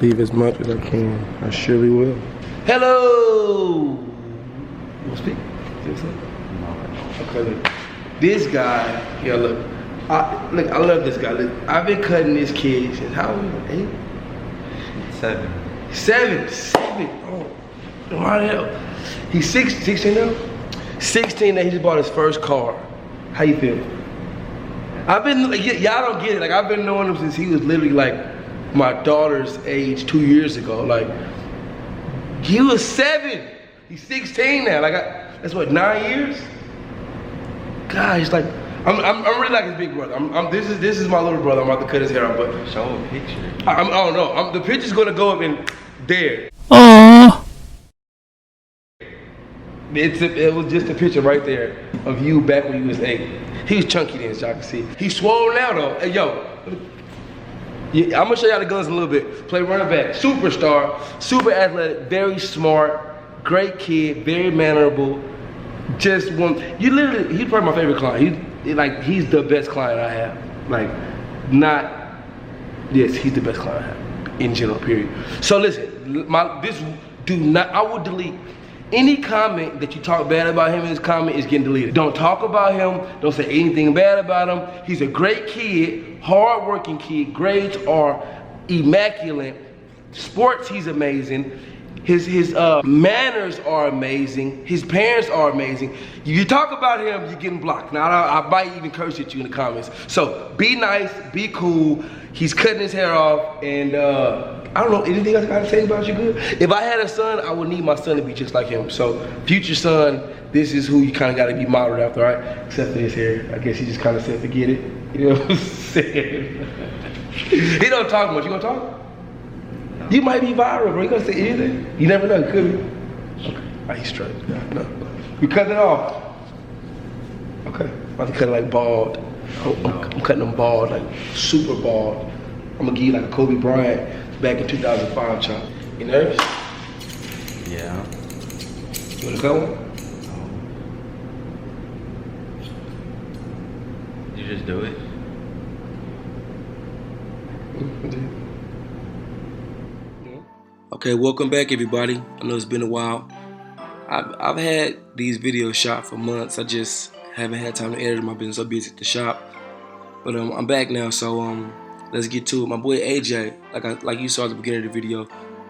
leave as much as I can. I surely will. Hello! You wanna speak? Okay, look. This guy, yeah, look. I love this guy. Look, I've been cutting this kid since how old? 8? 7. 7. Oh, why the hell? He's 16 now? 16 now, he just bought his first car. How you feel? I've been, like, y'all don't get it. Like, I've been knowing him since he was literally like my daughter's age 2 years ago. Like, he was 7. He's 16 now. Like, that's what, 9 years? God, it's like, I'm really like his big brother. This is my little brother. I'm about to cut his hair off, but show a picture. Oh no, the picture's gonna go up in there. Aww. It was just a picture right there of you back when you was 8. He was chunky then, as y'all can see. He's swole now though. Hey yo, yeah, I'm gonna show y'all the guns in a little bit. Play running back, superstar, super athletic, very smart, great kid, very mannerable. Just one. He's probably my favorite client. He's the best client I have. He's the best client I have in general, period. So listen, I will delete any comment that you talk bad about him in this comment is getting deleted. Don't talk about him, don't say anything bad about him. He's a great kid, hard-working kid, grades are immaculate, sports he's amazing. His manners are amazing. His parents are amazing. You talk about him, you're getting blocked. Now, I might even curse at you in the comments. So be nice, be cool. He's cutting his hair off, and I don't know, anything else I gotta say about you good? If I had a son, I would need my son to be just like him. So future son, this is who you kind of gotta be modeled after, right? Except for his hair. I guess he just kind of said, forget it. You know what I'm saying? He don't talk much. You gonna talk? You might be viral, bro. You gonna say anything? You never know, could be. Okay, he's straight. No. We cut it off. Okay, I'm about to cut it like bald. I'm cutting them bald, like super bald. I'm gonna give you like a Kobe Bryant back in 2005 chop. You nervous? Yeah. You wanna cut one? You just do it. Okay, welcome back everybody. I know it's been a while. I've had these videos shot for months. I just haven't had time to edit them. I've been so busy at the shop. But I'm back now, so let's get to it. My boy AJ, like you saw at the beginning of the video,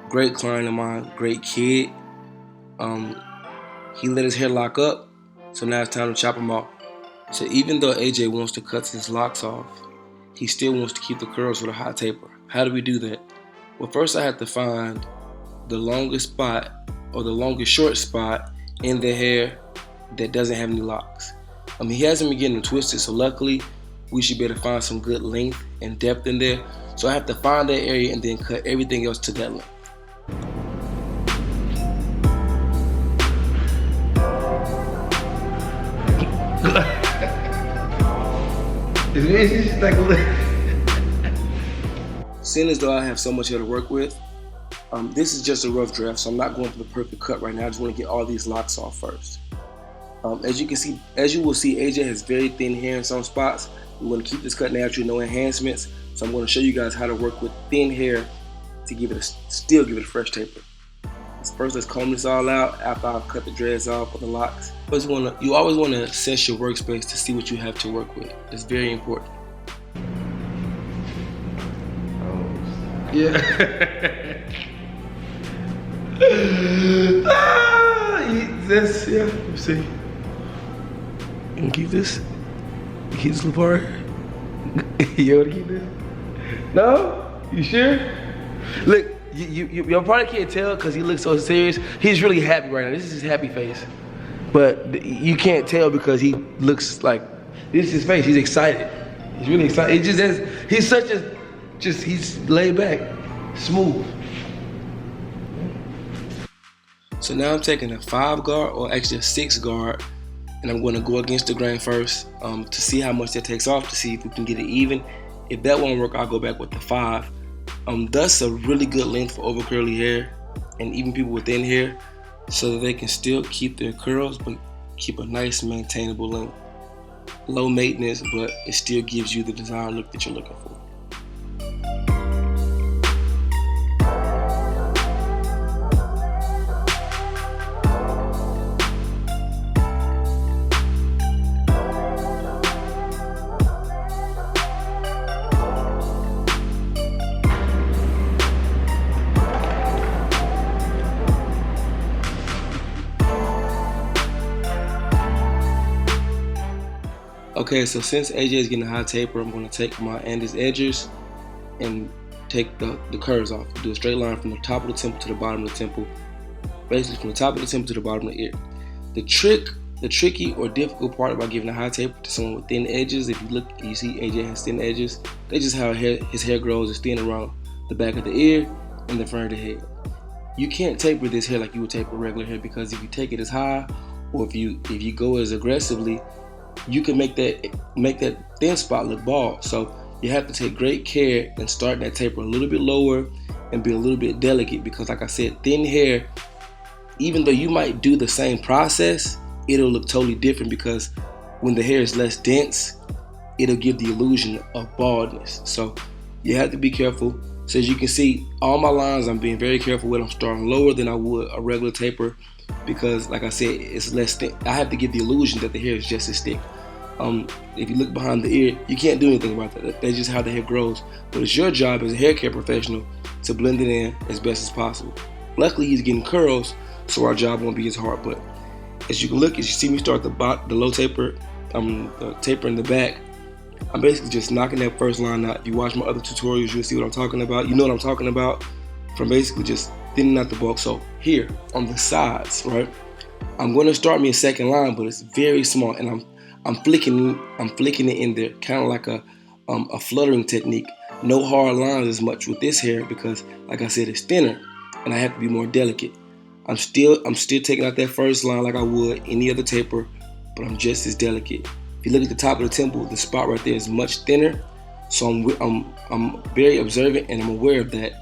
great client of mine, great kid. He let his hair lock up, so now it's time to chop him off. So even though AJ wants to cut his locks off, he still wants to keep the curls with a hot taper. How do we do that? Well, first I have to find the longest spot or the longest short spot in the hair that doesn't have any locks. He hasn't been getting them twisted, so luckily we should be able to find some good length and depth in there. So I have to find that area and then cut everything else to that length. It's just like seeing as though I have so much here to work with, this is just a rough draft, so I'm not going for the perfect cut right now. I just want to get all these locks off first. As you will see, AJ has very thin hair in some spots. I'm going to keep this cut natural, no enhancements. So I'm going to show you guys how to work with thin hair to still give it a fresh taper. First, let's comb this all out after I've cut the dreads off or the locks. You always want to assess your workspace to see what you have to work with. It's very important. Yeah. Let's see. You can keep this? You keep this little part? You want to keep this? No? You sure? Look, you probably can't tell because he looks so serious. He's really happy right now. This is his happy face. But you can't tell because he looks like, this is his face. He's excited. He's really excited. He's laid back, smooth. So now I'm taking a 5 guard, or actually a 6 guard, and I'm going to go against the grain first to see how much that takes off, to see if we can get it even. If that won't work, I'll go back with the 5. That's a really good length for over curly hair, and even people with thin hair, so that they can still keep their curls, but keep a nice maintainable length. Low maintenance, but it still gives you the desired look that you're looking for. Okay, so since AJ is getting a high taper, I'm going to take my Andes edges and take the curves off. Do a straight line from the top of the temple to the bottom of the temple. Basically from the top of the temple to the bottom of the ear. The tricky or difficult part about giving a high taper to someone with thin edges, if you look, you see AJ has thin edges. They just how his hair grows is thin around the back of the ear and the front of the head. You can't taper this hair like you would taper regular hair, because if you take it as high, or if you go as aggressively, you can make that thin spot look bald. So you have to take great care and start that taper a little bit lower and be a little bit delicate, because like I said, thin hair, even though you might do the same process, it'll look totally different, because when the hair is less dense, it'll give the illusion of baldness. So you have to be careful. So as you can see, all my lines I'm being very careful with. I'm starting lower than I would a regular taper, because like I said, it's less thick. I have to give the illusion that the hair is just as thick. If you look behind the ear, you can't do anything about that. That's just how the hair grows. But it's your job as a hair care professional to blend it in as best as possible. Luckily, he's getting curls, so our job won't be as hard. But as you can look, as you see me start the low taper, the taper in the back, I'm basically just knocking that first line out. If you watch my other tutorials, you'll see what I'm talking about. You know what I'm talking about, from basically just thinning out the bulk. So here on the sides, right, I'm going to start me a second line, but it's very small, and I'm flicking it in there, kind of like a fluttering technique. No hard lines as much with this hair, because like I said, it's thinner and I have to be more delicate. I'm still taking out that first line like I would any other taper, but I'm just as delicate. If you look at the top of the temple, the spot right there is much thinner. So I'm very observant, and I'm aware of that.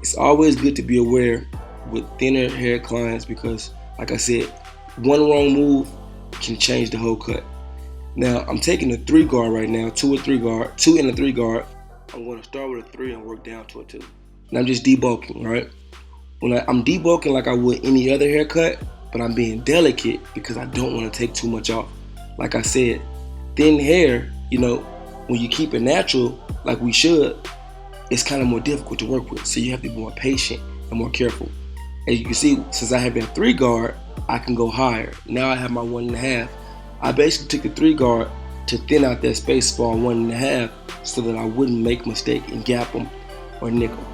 It's always good to be aware with thinner hair clients, because like I said, one wrong move can change the whole cut. Now I'm taking a 3 guard right now, 2 and a 3 guard. I'm going to start with a 3 and work down to a 2. And I'm just debulking, right? I'm debulking like I would any other haircut, but I'm being delicate because I don't want to take too much off. Like I said, thin hair, when you keep it natural like we should, it's kind of more difficult to work with. So you have to be more patient and more careful. As you can see, since I have that 3 guard, I can go higher. Now I have my 1.5. I basically took the 3 guard to thin out that space for 1.5, so that I wouldn't make a mistake and gap them or nick them.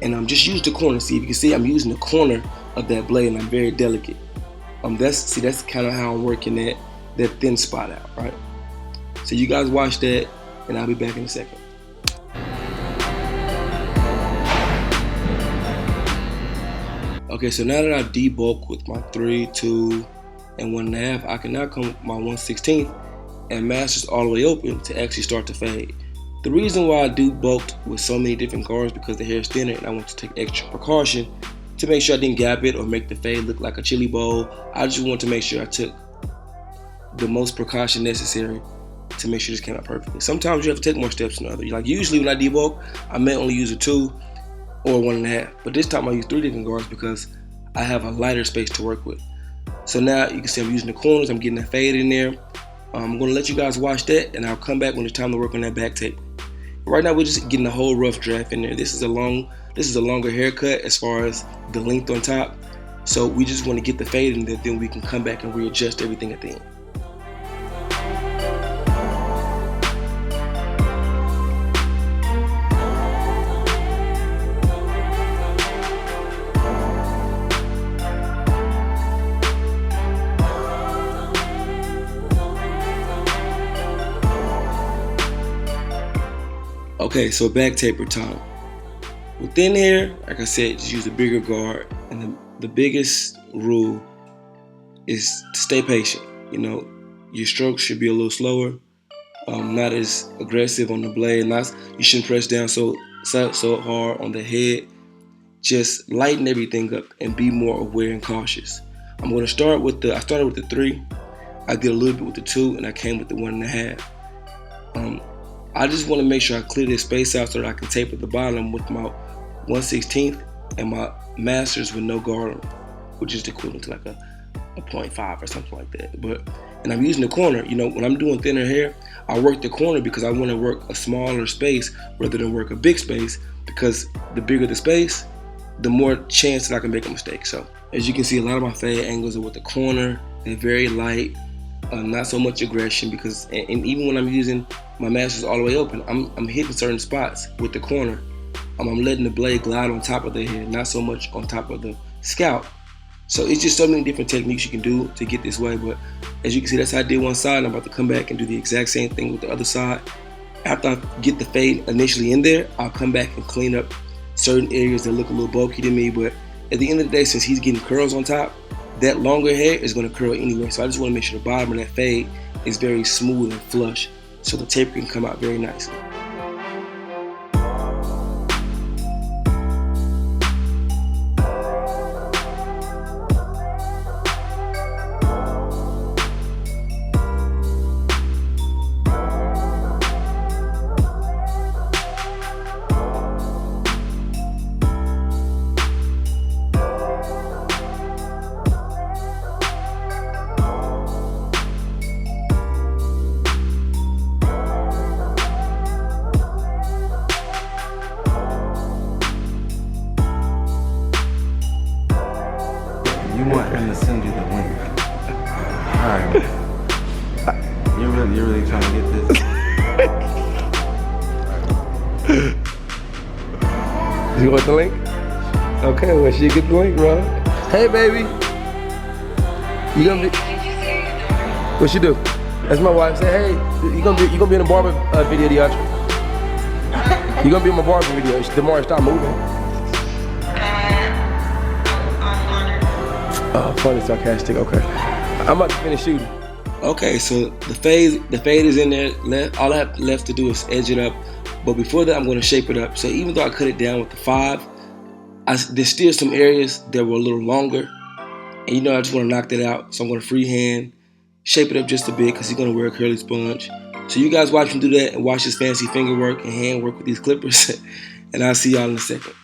And I'm just using the corner. See, if you can see, I'm using the corner of that blade, and I'm very delicate. That's kind of how I'm working that thin spot out, right? So you guys watch that, and I'll be back in a second. Okay, so now that I've debulked with my 3, 2, and 1.5, I can now come with my 1/16 and masters all the way open to actually start to fade. The reason why I do bulked with so many different guards, because the hair is thinner, and I want to take extra precaution to make sure I didn't gap it or make the fade look like a chili bowl. I just want to make sure I took the most precaution necessary to make sure this came out perfectly. Sometimes you have to take more steps than others. Like usually when I debulk, I may only use a 2 or 1.5, but this time I use 3 different guards because I have a lighter space to work with. So now you can see I'm using the corners, I'm getting that fade in there. I'm gonna let you guys watch that, and I'll come back when it's time to work on that back tape. Right now we're just getting a whole rough draft in there. This is a longer haircut as far as the length on top. So we just want to get the fade in there, then we can come back and readjust everything at the end. Okay, so back taper time. With thin hair, like I said, just use a bigger guard. And the biggest rule is to stay patient. Your strokes should be a little slower, not as aggressive on the blade. You shouldn't press down so hard on the head. Just lighten everything up and be more aware and cautious. I'm going to start with I started with the 3. I did a little bit with the 2, and I came with the 1.5. I just want to make sure I clear this space out so that I can tape at the bottom with my 1/16 and my masters with no guard, which is equivalent to like a 0.5 or something like that. And I'm using the corner. When I'm doing thinner hair, I work the corner because I want to work a smaller space rather than work a big space, because the bigger the space, the more chance that I can make a mistake. So as you can see, a lot of my fade angles are with the corner. They're very light. not so much aggression, because and even when I'm using my masters all the way open, I'm hitting certain spots with the corner. I'm letting the blade glide on top of the head, not so much on top of the scalp. So it's just so many different techniques you can do to get this way. But as you can see, that's how I did one side. I'm about to come back and do the exact same thing with the other side. After I get the fade initially in there, I'll come back and clean up certain areas that look a little bulky to me. But at the end of the day, since he's getting curls on top, that longer hair is going to curl anyway. So I just want to make sure the bottom of that fade is very smooth and flush, so the taper can come out very nicely. You want him to send you the link. Alright. You're really trying to get this? You want the link? Okay, well, she get the link, bro. Hey, baby. You gonna be? What she do? That's my wife. Say, hey, you gonna be in the barber video, Deandra? You gonna be in my barber video? Tomorrow, stop moving. Oh, funny, sarcastic. Okay, I'm about to finish shooting. Okay, so the fade is in there. All I have left to do is edge it up. But before that, I'm going to shape it up. So even though I cut it down with the 5, there's still some areas that were a little longer, and you know I just want to knock that out. So I'm going to freehand shape it up just a bit because he's going to wear a curly sponge. So you guys watch him do that and watch his fancy finger work and hand work with these clippers, and I'll see y'all in a second.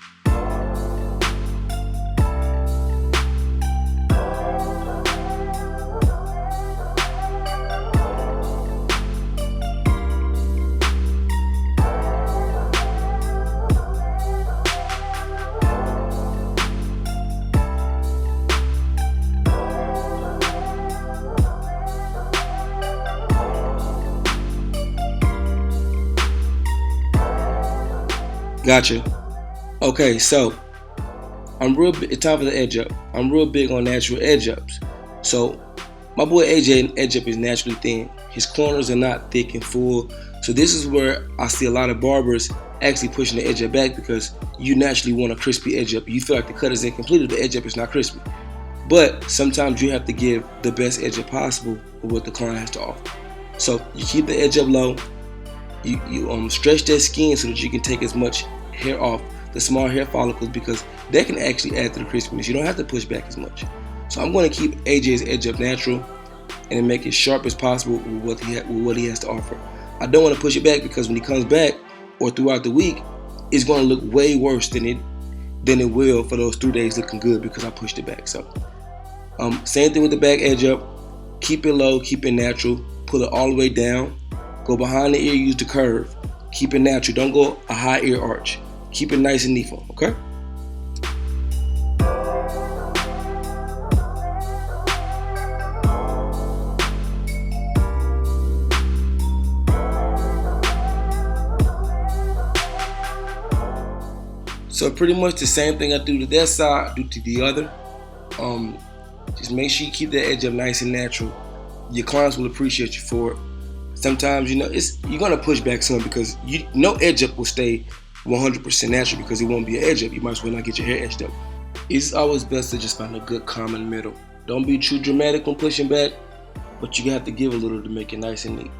Gotcha. Okay, so it's time for the edge up. I'm real big on natural edge ups. So my boy AJ edge up is naturally thin. His corners are not thick and full. So this is where I see a lot of barbers actually pushing the edge up back because you naturally want a crispy edge up. You feel like the cut is incomplete if the edge up is not crispy. But sometimes you have to give the best edge up possible with what the client has to offer. So you keep the edge up low. You stretch that skin so that you can take as much hair off, the small hair follicles, because that can actually add to the crispiness. You don't have to push back as much. So I'm going to keep AJ's edge up natural and make it sharp as possible with what he has to offer. I don't want to push it back because when he comes back or throughout the week, it's going to look way worse than it will for those 3 days looking good because I pushed it back. So same thing with the back edge up. Keep it low, keep it natural, pull it all the way down. Go behind the ear, use the curve. Keep it natural. Don't go a high ear arch. Keep it nice and neat, okay? So pretty much the same thing I do to that side, I do to the other. Just make sure you keep that edge up nice and natural. Your clients will appreciate you for it. Sometimes, you're gonna push back some because no edge up will stay 100% natural because it won't be an edge up. You might as well not get your hair edged up. It's always best to just find a good common middle. Don't be too dramatic when pushing back, but you have to give a little to make it nice and neat.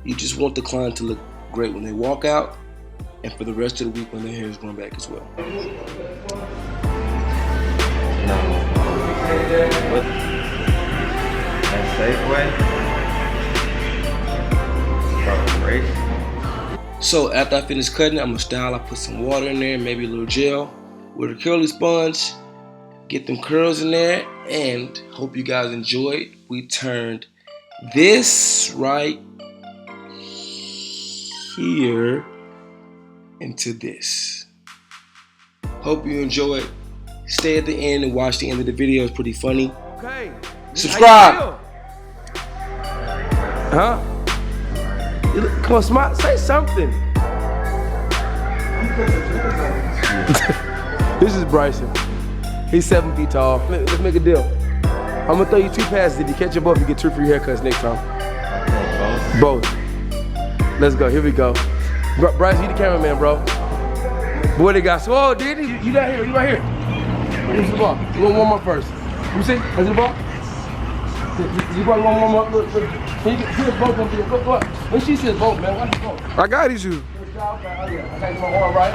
You just want the client to look great when they walk out and for the rest of the week when their hair is growing back as well. No. What? That safe way? So after I finish cutting, I'm gonna style. I put some water in there, maybe a little gel with a curly sponge, get them curls in there, and hope you guys enjoyed. We turned this right here into this. Hope you enjoyed. Stay at the end and watch the end of the video. It's pretty funny. Okay. Subscribe. Huh? Come on, smile. Say something. This is Bryson. He's 7 feet tall. Let's make a deal. I'm gonna throw you 2 passes. If you catch them both, you get 2 free haircuts next time. Both. Let's go. Here we go. Bryce, you the cameraman, bro. Boy, they got. Oh, did he? You right here. You right here. Here's the ball. You want one more first. Let me see. Here's the ball. You want one more? Look. Can you get both of them? Look. When she says both, man, watch the both. I got these shoes. Good job, man. Oh, yeah. I got my arm right.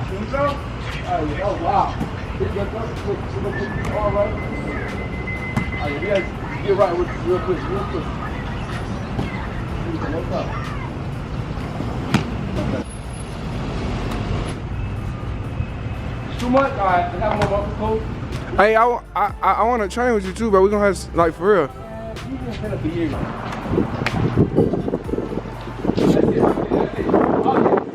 Here we go. Oh, wow. All right. Oh, yeah, get right with real quick. What's up? Too much? All right, I got more coach. Hey, I want to train with you too, but we're gonna have like for real. You've been training for years.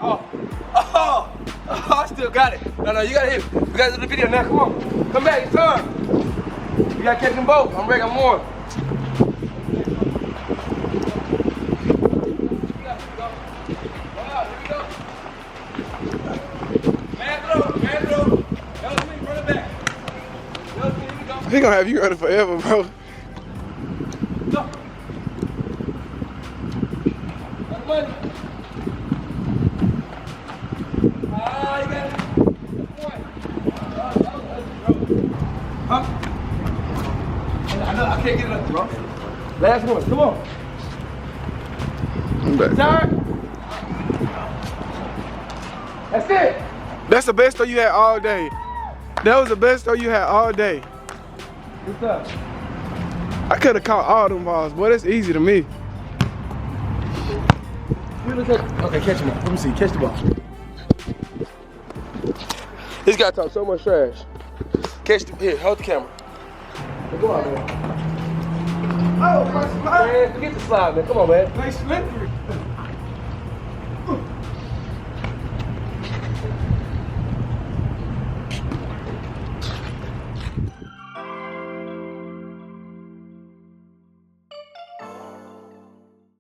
Oh, I still got it. No, you gotta hit it. We gotta do the video now. Come on. Come back, it's time. You gotta catch them both. I'm ready, I'm on. He gonna have you running forever, bro. Go. You got it. Huh? I know, I can't get it up, bro. Last one, come on. I'm back. Tired? That's it. That's the best throw you had all day. That was the best throw you had all day. What's up? I could have caught all them balls, boy. That's easy to me. Okay, catch him up. Let me see. Catch the ball. This guy talks so much trash. Catch the here. Hold the camera. Go on, man. Oh, man, forget the slide, man. Come on, man. They slippery.